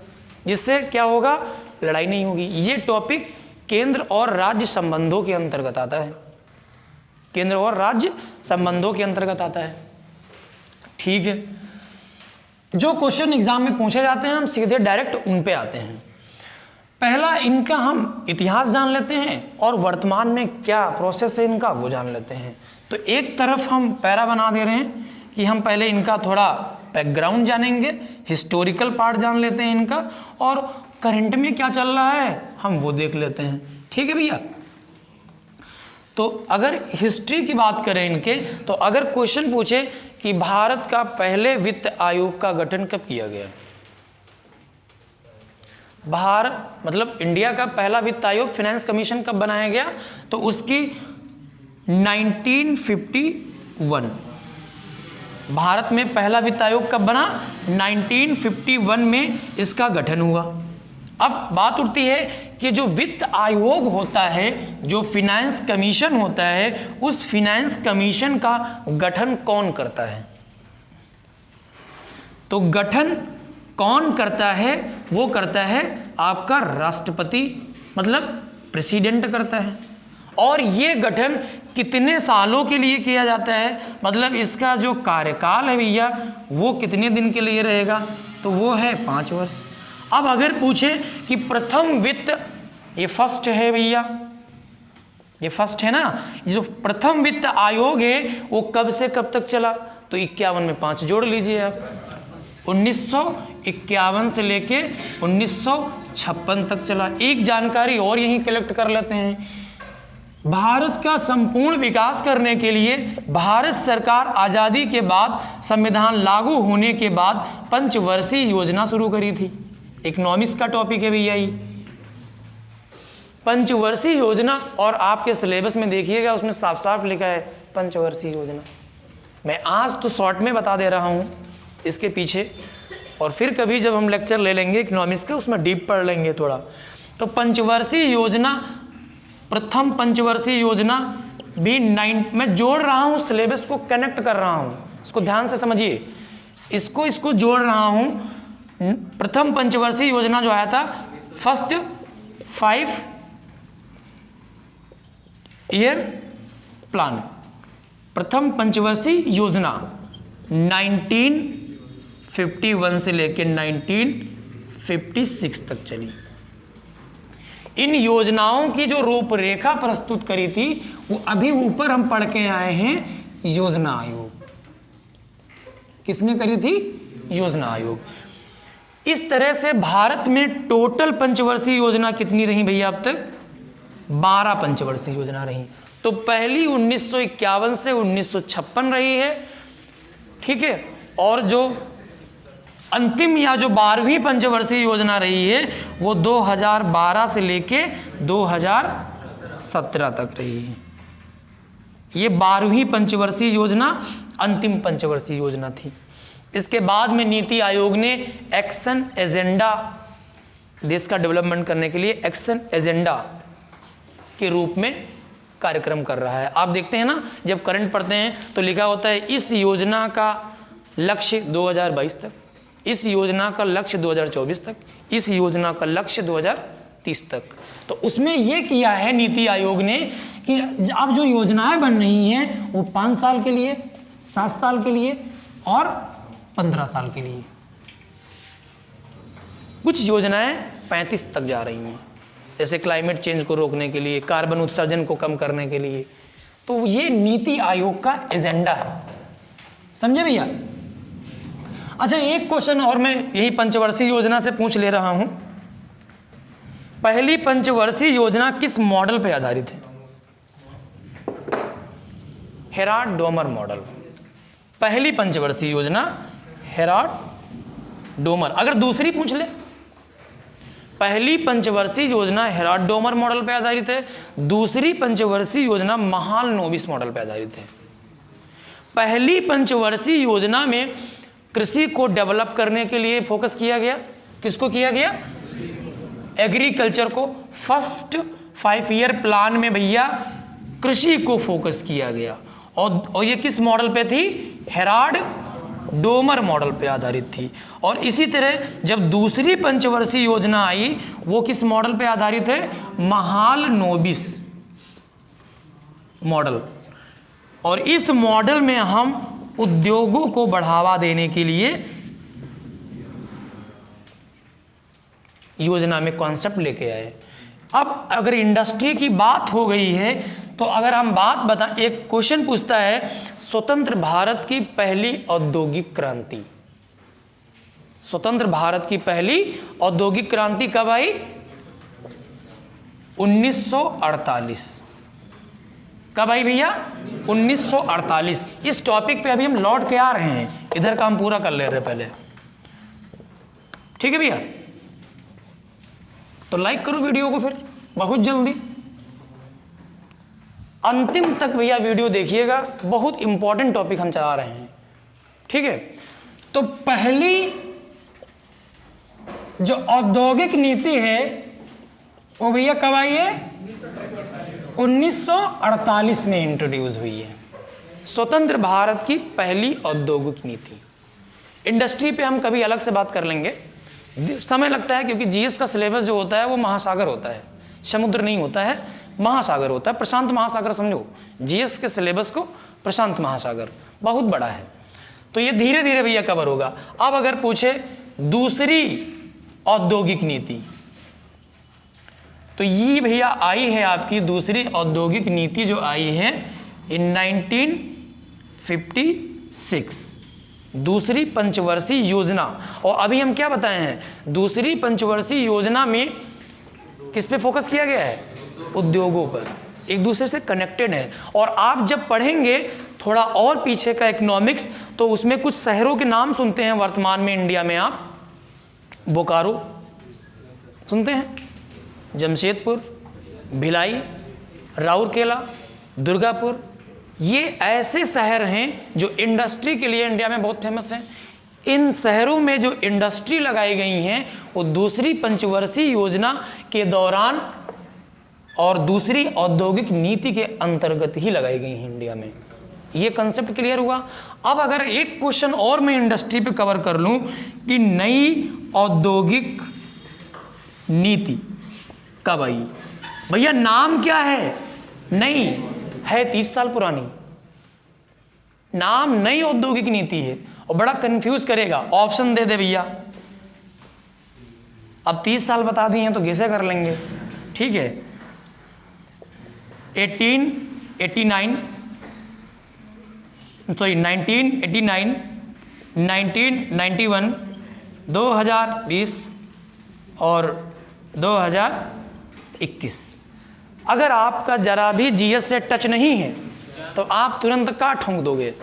जिससे क्या होगा? लड़ाई नहीं होगी। ये टॉपिक केंद्र और राज्य संबंधों के अंतर्गत आता है। केंद्र और राज्य संबंधों के अंतर्गत आता है। ठीक है, जो क्वेश्चन एग्जाम में पूछे जाते हैं हम सीधे डायरेक्ट उन पे आते हैं। पहला इनका हम इतिहास जान लेते हैं और वर्तमान में क्या प्रोसेस है इनका वो जान लेते हैं। तो एक तरफ हम पैरा बना दे रहे हैं कि हम पहले इनका थोड़ा बैकग्राउंड जानेंगे, हिस्टोरिकल पार्ट जान लेते हैं इनका, और करंट में क्या चल रहा है हम वो देख लेते हैं। ठीक है भैया। तो अगर हिस्ट्री की बात करें इनके, तो अगर क्वेश्चन पूछे कि भारत का पहले वित्त आयोग का गठन कब किया गया, भारत मतलब इंडिया का पहला वित्त आयोग फाइनेंस कमीशन कब बनाया गया, तो उसकी 1951 भारत में पहला वित्त आयोग कब बना, 1951 में इसका गठन हुआ। अब बात उठती है कि जो वित्त आयोग होता है, जो फाइनेंस कमीशन होता है, उस फाइनेंस कमीशन का गठन कौन करता है। तो गठन कौन करता है, वो करता है आपका राष्ट्रपति, मतलब प्रेसिडेंट करता है। और ये गठन कितने सालों के लिए किया जाता है, मतलब इसका जो कार्यकाल है भैया वो कितने दिन के लिए रहेगा, तो वो है 5 वर्ष। अब अगर पूछे कि प्रथम वित्त, ये फर्स्ट है भैया, ये फर्स्ट है ना, ये जो प्रथम वित्त आयोग है वो कब से कब तक चला, तो 51 में 5 जोड़ लीजिए आप, 1951 से लेके 1956 तक चला। एक जानकारी और यहीं कलेक्ट कर लेते हैं, भारत का संपूर्ण विकास करने के लिए भारत सरकार आज़ादी के बाद संविधान लागू होने के बाद पंचवर्षीय योजना शुरू करी थी। इकोनॉमिक्स का टॉपिक है भैया ये पंचवर्षीय योजना, और आपके सिलेबस में देखिएगा उसमें साफ साफ लिखा है पंचवर्षीय योजना। मैं आज तो शॉर्ट में बता दे रहा हूँ इसके पीछे, और फिर कभी जब हम लेक्चर ले लेंगे इकोनॉमिक्स के उसमें डीप पढ़ लेंगे थोड़ा। तो पंचवर्षीय योजना, प्रथम पंचवर्षीय योजना भी मैं जोड़ रहा हूँ, सिलेबस को कनेक्ट कर रहा हूँ, इसको ध्यान से समझिए, इसको जोड़ रहा हूँ। प्रथम पंचवर्षीय योजना जो आया था, फर्स्ट 5 ईयर प्लान, प्रथम पंचवर्षीय योजना 1951 से लेकर 1956 तक चली। इन योजनाओं की जो रूपरेखा प्रस्तुत करी थी वो अभी ऊपर हम पढ़ के आए हैं, योजना आयोग। किसने करी थी, योजना आयोग। इस तरह से भारत में टोटल पंचवर्षीय योजना कितनी रही भैया अब तक, 12 पंचवर्षीय योजना रही। तो पहली 1951 से 1956 रही है, ठीक है, और जो अंतिम या जो 12वीं पंचवर्षीय योजना रही है वो 2012 से लेके 2017 तक रही है। ये 12वीं पंचवर्षीय योजना अंतिम पंचवर्षीय योजना थी। इसके बाद में नीति आयोग ने एक्शन एजेंडा, देश का डेवलपमेंट करने के लिए एक्शन एजेंडा के रूप में कार्यक्रम कर रहा है। आप देखते हैं ना, जब करंट पढ़ते हैं तो लिखा होता है इस योजना का लक्ष्य 2022 तक, इस योजना का लक्ष्य 2024 तक, इस योजना का लक्ष्य 2030 तक। तो उसमें यह किया है नीति आयोग ने कि अब जो योजनाएं बन रही हैं वो 5 साल के लिए, 7 साल के लिए और 15 साल के लिए। कुछ योजनाएं 35 तक जा रही हैं, जैसे क्लाइमेट चेंज को रोकने के लिए, कार्बन उत्सर्जन को कम करने के लिए। तो ये नीति आयोग का एजेंडा है, समझे भैया। अच्छा, एक क्वेश्चन और मैं यही पंचवर्षीय योजना से पूछ ले रहा हूं, पहली पंचवर्षीय योजना किस मॉडल पर आधारित है, हेराल्ड डोमर मॉडल। पहली पंचवर्षीय योजना हेराल्ड डोमर। अगर दूसरी पूछ ले, पहली पंचवर्षीय योजना हेराल्ड डोमर मॉडल पर आधारित है, दूसरी पंचवर्षीय योजना महालनोबिस मॉडल पर आधारित है। पहली पंचवर्षीय योजना में कृषि को डेवलप करने के लिए फोकस किया गया। किसको किया गया, एग्रीकल्चर को। फर्स्ट 5 ईयर प्लान में भैया कृषि को फोकस किया गया, और ये किस मॉडल पे थी, हेराल्ड डोमर मॉडल पे आधारित थी। और इसी तरह जब दूसरी पंचवर्षीय योजना आई वो किस मॉडल पे आधारित है, महालनोबिस मॉडल। और इस मॉडल में हम उद्योगों को बढ़ावा देने के लिए योजना में कॉन्सेप्ट लेके आए। अब अगर इंडस्ट्री की बात हो गई है तो अगर हम बात बता, एक क्वेश्चन पूछता है स्वतंत्र भारत की पहली औद्योगिक क्रांति, स्वतंत्र भारत की पहली औद्योगिक क्रांति कब आई? 1948। कब आई भैया? 1948। इस टॉपिक पे अभी हम लौट के आ रहे हैं, इधर काम पूरा कर ले रहे पहले, ठीक है भैया? तो लाइक करो वीडियो को फिर बहुत जल्दी, अंतिम तक भैया वीडियो देखिएगा, बहुत इंपॉर्टेंट टॉपिक हम चला रहे हैं, ठीक है? तो पहली जो औद्योगिक नीति है वो भैया कब आई है? 1948 में इंट्रोड्यूस हुई है। स्वतंत्र भारत की पहली औद्योगिक नीति। इंडस्ट्री पे हम कभी अलग से बात कर लेंगे, समय लगता है क्योंकि जीएस का सिलेबस जो होता है वो महासागर होता है, समुद्र नहीं होता है, महासागर होता है, प्रशांत महासागर समझो, जीएस के सिलेबस को प्रशांत महासागर बहुत बड़ा है, तो ये धीरे धीरे भैया कवर होगा। अब अगर पूछे दूसरी औद्योगिक नीति, तो ये भैया आई है आपकी दूसरी औद्योगिक नीति जो आई है इन 1956, दूसरी पंचवर्षीय योजना। और अभी हम क्या बताए हैं, दूसरी पंचवर्षीय योजना में किस पे फोकस किया गया है? उद्योगों पर, एक दूसरे से कनेक्टेड है। और आप जब पढ़ेंगे थोड़ा और पीछे का इकोनॉमिक्स, तो उसमें कुछ शहरों के नाम सुनते हैं वर्तमान में इंडिया में आप, बोकारो सुनते हैं, जमशेदपुर, भिलाई, राउरकेला, दुर्गापुर, ये ऐसे शहर हैं जो इंडस्ट्री के लिए इंडिया में बहुत फेमस हैं। इन शहरों में जो इंडस्ट्री लगाई गई हैं वो दूसरी पंचवर्षीय योजना के दौरान और दूसरी औद्योगिक नीति के अंतर्गत ही लगाई गई हैं इंडिया में। ये कंसेप्ट क्लियर हुआ। अब अगर एक क्वेश्चन और मैं इंडस्ट्री पे कवर कर लूं कि नई औद्योगिक नीति कब आई? भैया नाम क्या है? नई है, 30 साल पुरानी, नाम नई औद्योगिक नीति है और बड़ा कंफ्यूज करेगा। ऑप्शन दे दे भैया, अब 30 साल बता दिए हैं तो कैसे कर लेंगे, ठीक है? 1989, 1991, 2020 और 2021। अगर आपका जरा भी जीएस से टच नहीं है तो आप तुरंत का ठोंक दोगे।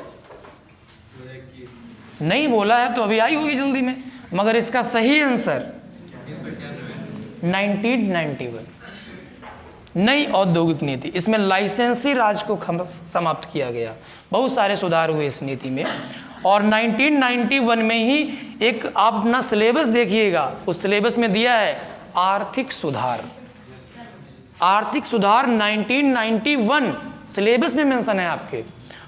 नहीं बोला है तो अभी आई होगी जल्दी में, मगर इसका सही आंसर 1991, नई औद्योगिक नीति। इसमें लाइसेंसी राज को समाप्त किया गया, बहुत सारे सुधार हुए इस नीति में। और 1991 में ही एक आप अपना सिलेबस देखिएगा, उस सिलेबस में दिया है आर्थिक सुधार। आर्थिक सुधार 1991 सिलेबस में मेंशन है आपके,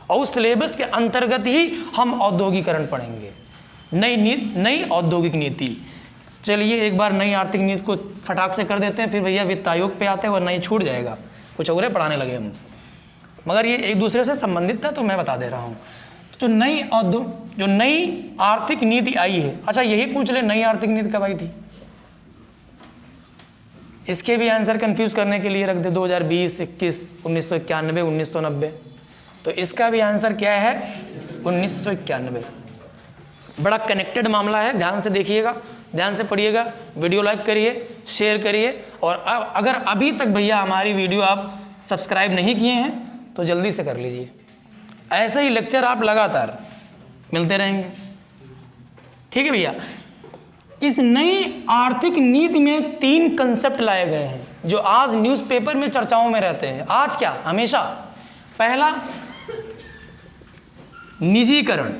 और उस सिलेबस के अंतर्गत ही हम औद्योगिकरण पढ़ेंगे, नई औद्योगिक नीति। चलिए एक बार नई आर्थिक नीति को फटाक से कर देते हैं, फिर भैया वित्त आयोग पे आते हैं वरना ये छूट जाएगा, कुछ और पढ़ाने लगे हम, मगर ये एक दूसरे से संबंधित था तो मैं बता दे रहा हूँ। तो जो नई आर्थिक नीति आई है, अच्छा यही पूछ ले नई आर्थिक नीति कब आई थी? इसके भी आंसर कंफ्यूज करने के लिए रख दे 2020, 21, 1991, 1990, तो इसका भी आंसर क्या है? 1991। बड़ा कनेक्टेड मामला है, ध्यान से देखिएगा, ध्यान से पढ़िएगा, वीडियो लाइक करिए, शेयर करिए। और अगर अभी तक भैया हमारी वीडियो आप सब्सक्राइब नहीं किए हैं तो जल्दी से कर लीजिए, ऐसे ही लेक्चर आप लगातार मिलते रहेंगे, ठीक है भैया? इस नई आर्थिक नीति में 3 कंसेप्ट लाए गए हैं जो आज न्यूज़पेपर में चर्चाओं में रहते हैं, आज क्या हमेशा। पहला निजीकरण,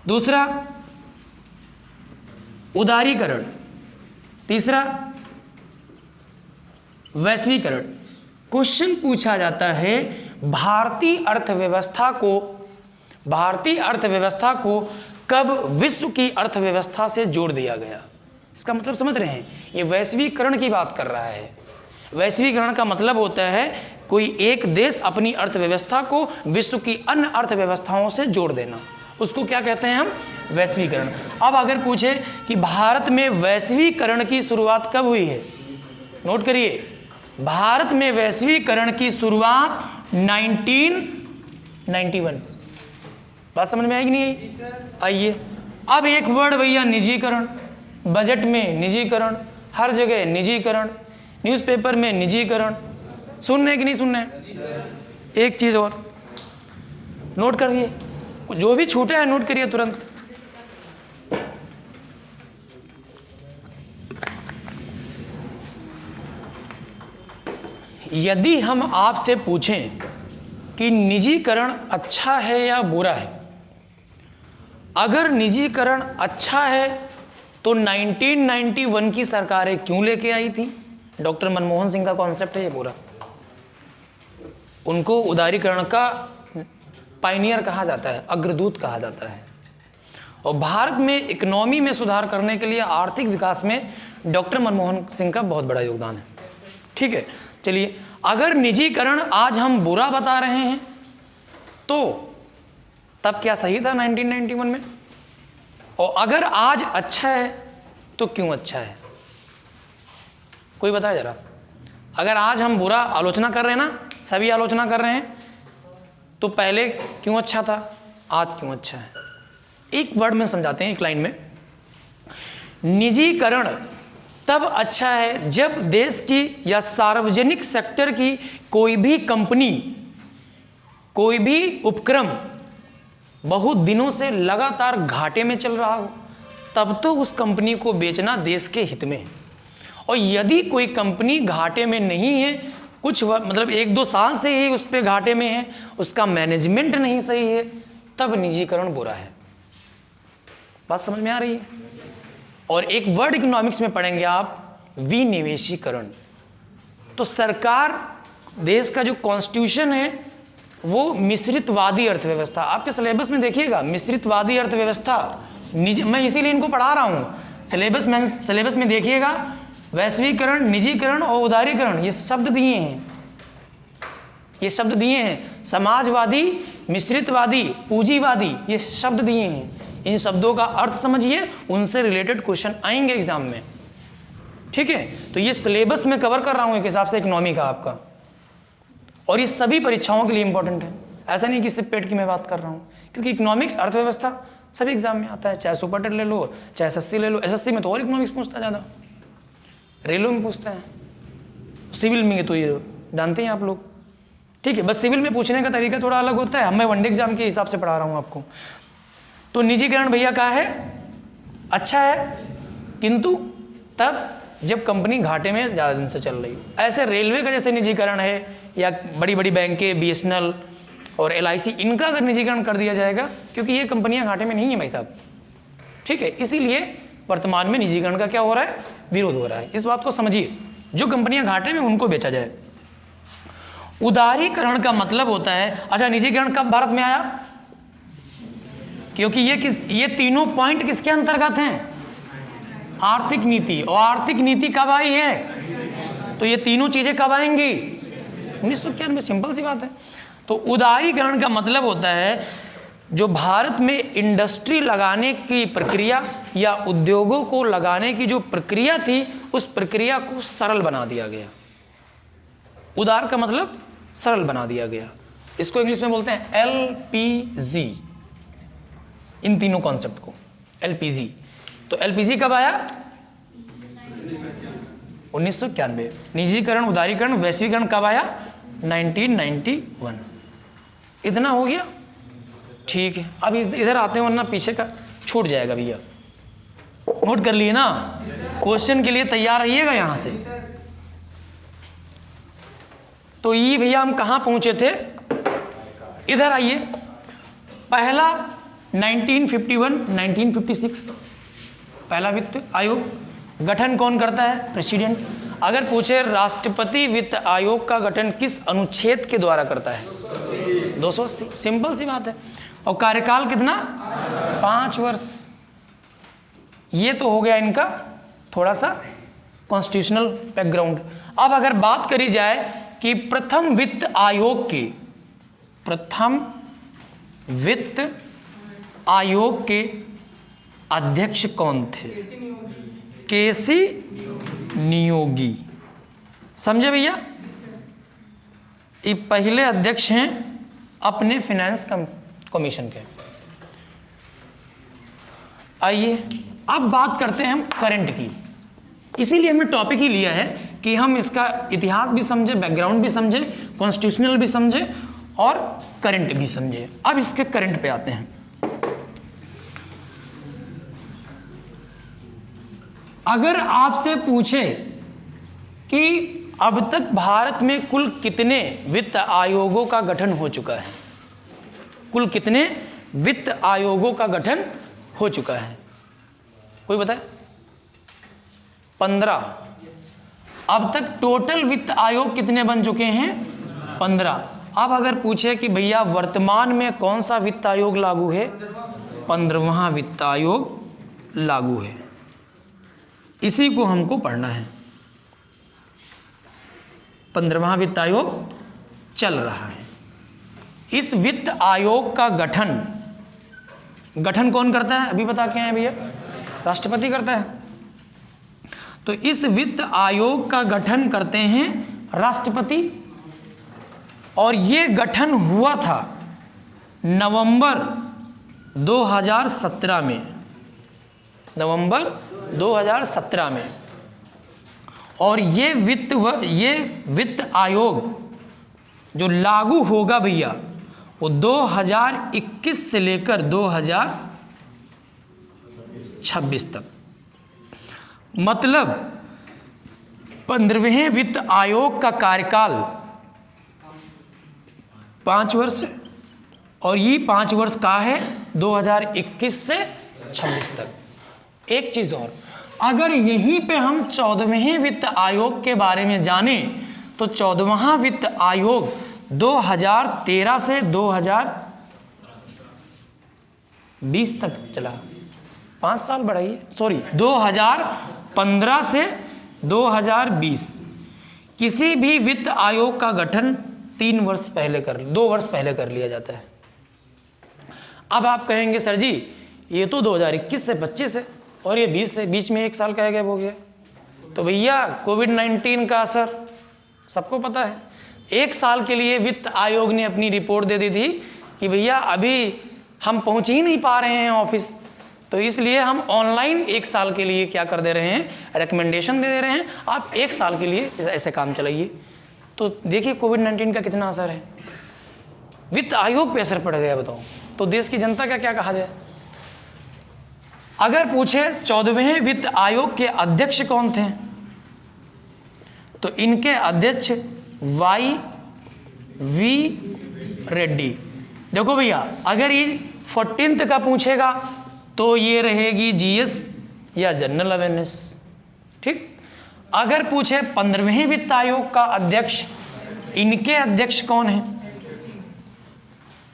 दूसरा उदारीकरण, तीसरा वैश्वीकरण। क्वेश्चन पूछा जाता है भारतीय अर्थव्यवस्था को कब विश्व की अर्थव्यवस्था से जोड़ दिया गया? इसका मतलब समझ रहे हैं, ये वैश्वीकरण की बात कर रहा है। वैश्वीकरण का मतलब होता है कोई एक देश अपनी अर्थव्यवस्था को विश्व की अन्य अर्थव्यवस्थाओं से जोड़ देना। उसको क्या कहते हैं हम? वैश्वीकरण। अब अगर पूछे कि भारत में वैश्वीकरण की शुरुआत कब हुई है, नोट करिए, भारत में वैश्वीकरण की शुरुआत 1991। बात समझ में आएगी नहीं आई? आइए, अब एक वर्ड भैया, निजीकरण। बजट में निजीकरण, हर जगह निजीकरण, न्यूज़पेपर में निजीकरण। सुनना है कि नहीं सुनना है? एक चीज़ और नोट करिए, जो भी छूटा है नोट करिए तुरंत। यदि हम आपसे पूछें कि निजीकरण अच्छा है या बुरा है, अगर निजीकरण अच्छा है तो 1991 की सरकारें क्यों लेके आई थी? डॉक्टर मनमोहन सिंह का कॉन्सेप्ट है ये पूरा। उनको उदारीकरण का पायनियर कहा जाता है, अग्रदूत कहा जाता है। और भारत में इकोनॉमी में सुधार करने के लिए, आर्थिक विकास में डॉक्टर मनमोहन सिंह का बहुत बड़ा योगदान है। ठीक है, चलिए, अगर निजीकरण आज हम बुरा बता रहे हैं तो तब क्या सही था 1991 में? और अगर आज अच्छा है तो क्यों अच्छा है? कोई बताए जरा। अगर आज हम बुरा आलोचना कर रहे हैं ना, सभी आलोचना कर रहे हैं, तो पहले क्यों अच्छा था, आज क्यों अच्छा है? एक वर्ड में समझाते हैं, एक लाइन में। निजीकरण तब अच्छा है जब देश की या सार्वजनिक सेक्टर की कोई भी कंपनी, कोई भी उपक्रम बहुत दिनों से लगातार घाटे में चल रहा हो, तब तो उस कंपनी को बेचना देश के हित में है। और यदि कोई कंपनी घाटे में नहीं है, कुछ मतलब 1-2 साल से ही उस पर घाटे में है, उसका मैनेजमेंट नहीं सही है, तब निजीकरण बुरा है। बात समझ में आ रही है? और एक वर्ड इकोनॉमिक्स में पढ़ेंगे आप, विनिवेशीकरण। तो सरकार, देश का जो कॉन्स्टिट्यूशन है वो मिश्रितवादी अर्थव्यवस्था, आपके सिलेबस में देखिएगा, मिश्रितवादी अर्थव्यवस्था। मैं इसीलिए इनको पढ़ा रहा हूँ। सिलेबस में देखिएगा, वैश्वीकरण, निजीकरण और उदारीकरण, ये शब्द दिए हैं, ये शब्द दिए हैं। समाजवादी, मिश्रितवादी, पूंजीवादी, ये शब्द दिए हैं। इन शब्दों का अर्थ समझिए, उनसे रिलेटेड क्वेश्चन आएंगे एग्जाम में। ठीक है, तो ये सिलेबस में कवर कर रहा हूं एक हिसाब से इकोनॉमी का आपका, और ये सभी परीक्षाओं के लिए इंपॉर्टेंट है। ऐसा नहीं कि सिर्फ पेट की मैं बात कर रहा हूं, क्योंकि इकोनॉमिक्स, अर्थव्यवस्था सभी एग्जाम में आता है, चाहे सुपर टेट ले लो, चाहे एसएससी ले लो। एसएससी में तो और इकोनॉमिक्स पूछता है ज़्यादा, रेलवे में पूछता है, सिविल में तो ये जानते हैं आप लोग। ठीक है, बस सिविल में पूछने का तरीका थोड़ा अलग होता है, मैं वनडे एग्जाम के हिसाब से पढ़ा रहा हूँ आपको। तो निजीकरण भैया का है, अच्छा है, किंतु तब जब कंपनी घाटे में ज़्यादा दिन से चल रही है। ऐसे रेलवे का जैसे निजीकरण है, या बड़ी बड़ी बैंकें, BSNL और LIC, इनका अगर निजीकरण कर दिया जाएगा, क्योंकि ये कंपनियां घाटे में नहीं है भाई साहब। ठीक है, इसीलिए वर्तमान में निजीकरण का क्या हो रहा है, विरोध हो रहा है। इस बात को समझिए, जो कंपनियां घाटे में उनको बेचा जाए। उदारीकरण का मतलब होता है, अच्छा निजीकरण कब भारत में आया? क्योंकि ये तीनों पॉइंट किसके अंतर्गत हैं? आर्थिक नीति। और आर्थिक नीति कब आई है? तो ये तीनों चीजें कब आएंगी? 1991। सिंपल सी बात है। तो उदारीकरण का मतलब होता है जो भारत में इंडस्ट्री लगाने की प्रक्रिया या उद्योगों को लगाने की जो प्रक्रिया थी, उस प्रक्रिया को सरल बना दिया गया। उदार का मतलब सरल बना दिया गया। इसको इंग्लिश में बोलते हैं LPG, इन तीनों कॉन्सेप्ट को LPG। तो LPG कब आया? 1991। निजीकरण, उदारीकरण, वैश्वीकरण कब आया? 1991। इतना हो गया, ठीक है। अब इधर आते हैं, वरना पीछे का छूट जाएगा भैया। नोट कर लिए ना, क्वेश्चन के लिए तैयार रहिएगा यहां से। तो ये भैया हम कहां पहुंचे थे? इधर आइए। पहला 1951, 1956 पहला वित्त आयोग। गठन कौन करता है? प्रेसिडेंट। अगर पूछे राष्ट्रपति वित्त आयोग का गठन किस अनुच्छेद के द्वारा करता है? 280। सिंपल सी बात है। और कार्यकाल कितना? 5 वर्ष। ये तो हो गया इनका थोड़ा सा कॉन्स्टिट्यूशनल बैकग्राउंड। अब अगर बात करी जाए कि प्रथम वित्त आयोग की, प्रथम वित्त आयोग के अध्यक्ष कौन थे? केसी नियोगी। समझे भैया? ये पहले अध्यक्ष हैं अपने फाइनेंस कमीशन के। आइए अब बात करते हैं हम करंट की। इसीलिए हमने टॉपिक ही लिया है कि हम इसका इतिहास भी समझे, बैकग्राउंड भी समझे, कॉन्स्टिट्यूशनल भी समझे और करंट भी समझे। अब इसके करंट पे आते हैं। अगर आपसे पूछे कि अब तक भारत में कुल कितने वित्त आयोगों का गठन हो चुका है, कुल कितने वित्त आयोगों का गठन हो चुका है, कोई बताए? 15। अब तक टोटल वित्त आयोग कितने बन चुके हैं? 15। अब अगर पूछे कि भैया वर्तमान में कौन सा वित्त आयोग लागू है? 15वां वित्त आयोग लागू है। इसी को हमको पढ़ना है। 15वां वित्त आयोग चल रहा है। इस वित्त आयोग का गठन कौन करता है? अभी बता के आए भैया, राष्ट्रपति करता है। तो इस वित्त आयोग का गठन करते हैं राष्ट्रपति, और ये गठन हुआ था नवंबर 2017 में, नवंबर 2017 में। और ये वित्त आयोग जो लागू होगा भैया वो 2021 से लेकर 2026 तक, मतलब 15वें वित्त आयोग का कार्यकाल 5 वर्ष है, और ये 5 वर्ष का है 2021 से 26 तक। एक चीज और, अगर यहीं पे हम 14वें वित्त आयोग के बारे में जाने तो 14वां वित्त आयोग 2013 से 2020 तक चला। 5 साल बढ़ाइए, सॉरी 2015 से 2020। किसी भी वित्त आयोग का गठन 2 वर्ष पहले कर लिया जाता है। अब आप कहेंगे सर जी ये तो 2021 से 25 है और ये 20 है, बीच में 1 साल का गैप हो गया। तो भैया कोविड-19 का असर सबको पता है। 1 साल के लिए वित्त आयोग ने अपनी रिपोर्ट दे दी थी कि भैया अभी हम पहुंच ही नहीं पा रहे हैं ऑफिस, तो इसलिए हम ऑनलाइन 1 साल के लिए क्या कर दे रहे हैं, रिकमेंडेशन दे रहे हैं, आप 1 साल के लिए ऐसे काम चलाइए। तो देखिए कोविड-19 का कितना असर है, वित्त आयोग पे असर पड़ गया। बताओ तो देश की जनता का क्या कहा जाए। अगर पूछे 14वें वित्त आयोग के अध्यक्ष कौन थे, तो इनके अध्यक्ष YV रेड्डी। देखो भैया अगर ये 14th का पूछेगा तो ये रहेगी GS या जनरल अवेयरनेस, ठीक। अगर पूछे 15वें वित्त आयोग का अध्यक्ष, इनके अध्यक्ष कौन है,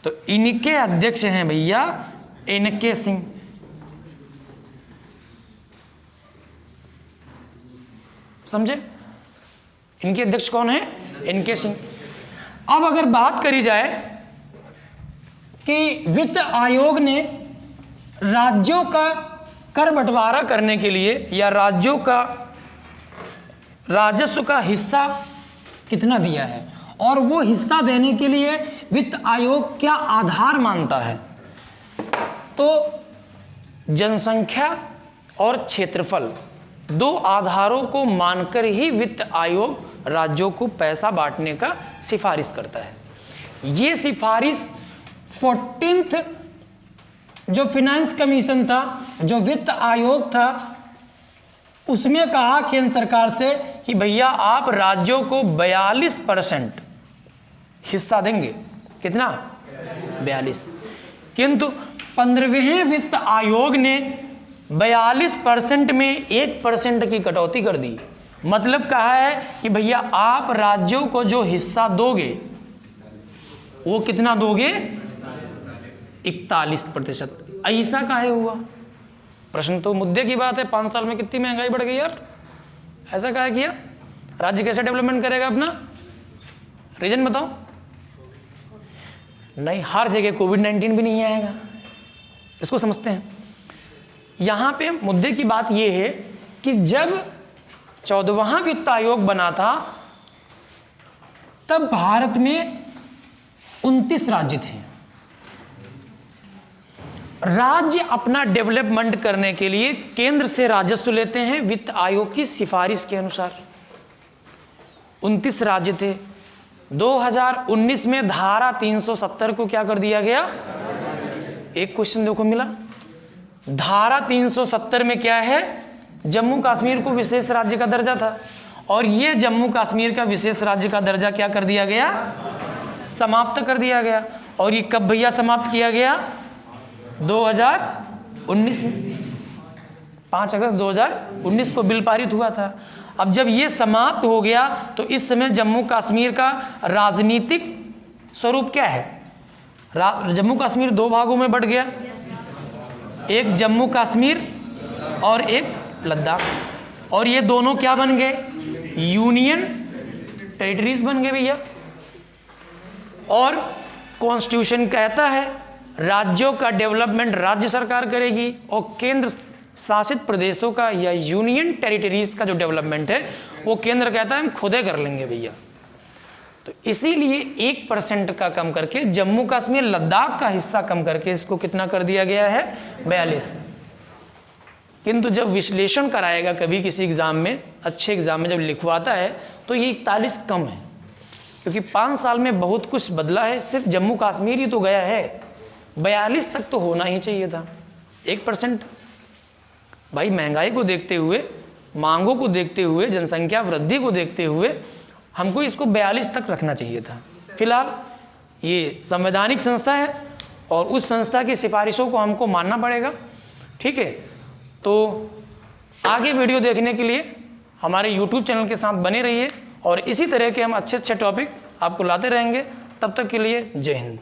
तो इनके अध्यक्ष हैं भैया NK सिंह। समझे, इनके अध्यक्ष कौन है, NK सिंह। अब अगर बात करी जाए कि वित्त आयोग ने राज्यों का कर बंटवारा करने के लिए या राज्यों का राजस्व का हिस्सा कितना दिया है और वो हिस्सा देने के लिए वित्त आयोग क्या आधार मानता है, तो जनसंख्या और क्षेत्रफल 2 आधारों को मानकर ही वित्त आयोग राज्यों को पैसा बांटने का सिफारिश करता है। ये सिफारिश 14th जो फाइनेंस कमीशन था, जो वित्त आयोग था, उसमें कहा केंद्र सरकार से कि भैया आप राज्यों को 42% हिस्सा देंगे। कितना, 42। किंतु 15वें वित्त आयोग ने 42% में 1% की कटौती कर दी। मतलब कहा है कि भैया आप राज्यों को जो हिस्सा दोगे वो कितना दोगे, 41%। ऐसा काहे हुआ, प्रश्न तो मुद्दे की बात है। 5 साल में कितनी महंगाई बढ़ गई यार, ऐसा काहे किया, राज्य कैसे डेवलपमेंट करेगा अपना, रीजन बताओ। नहीं, हर जगह कोविड-19 भी नहीं आएगा, इसको समझते हैं। यहाँ पे मुद्दे की बात यह है कि जब 14वां वित्त आयोग बना था तब भारत में 29 राज्य थे। राज्य अपना डेवलपमेंट करने के लिए केंद्र से राजस्व लेते हैं वित्त आयोग की सिफारिश के अनुसार। 29 राज्य थे। 2019 में धारा 370 को क्या कर दिया गया? एक क्वेश्चन देखो मिला, धारा 370 में क्या है? जम्मू कश्मीर को विशेष राज्य का दर्जा था और ये जम्मू कश्मीर का विशेष राज्य का दर्जा क्या कर दिया गया? समाप्त कर दिया गया। और ये कब भैया समाप्त किया गया? 2019 में, 5 अगस्त 2019 को बिल पारित हुआ था। अब जब ये समाप्त हो गया तो इस समय जम्मू कश्मीर का राजनीतिक स्वरूप क्या है? जम्मू कश्मीर 2 भागों में बंट गया, एक जम्मू कश्मीर और एक लद्दाख। और ये दोनों क्या बन गए? यूनियन टेरिटरीज बन गए भैया। और कॉन्स्टिट्यूशन कहता है राज्यों का डेवलपमेंट राज्य सरकार करेगी और केंद्र शासित प्रदेशों का या यूनियन टेरिटरीज का जो डेवलपमेंट है वो केंद्र कहता है हम खुदे कर लेंगे भैया। तो इसीलिए 1% का कम करके जम्मू कश्मीर लद्दाख का हिस्सा कम करके इसको कितना कर दिया गया है? 42। किंतु जब विश्लेषण कराएगा कभी किसी एग्जाम में, अच्छे एग्जाम में जब लिखवाता है तो ये 41 कम है, क्योंकि 5 साल में बहुत कुछ बदला है। सिर्फ जम्मू कश्मीर ही तो गया है, 42 तक तो होना ही चाहिए था। 1% भाई महंगाई को देखते हुए, मांगों को देखते हुए, जनसंख्या वृद्धि को देखते हुए हमको इसको 42 तक रखना चाहिए था। फिलहाल ये संवैधानिक संस्था है और उस संस्था की सिफारिशों को हमको मानना पड़ेगा, ठीक है। तो आगे वीडियो देखने के लिए हमारे YouTube चैनल के साथ बने रहिए और इसी तरह के हम अच्छे अच्छे टॉपिक आपको लाते रहेंगे। तब तक के लिए जय हिंद।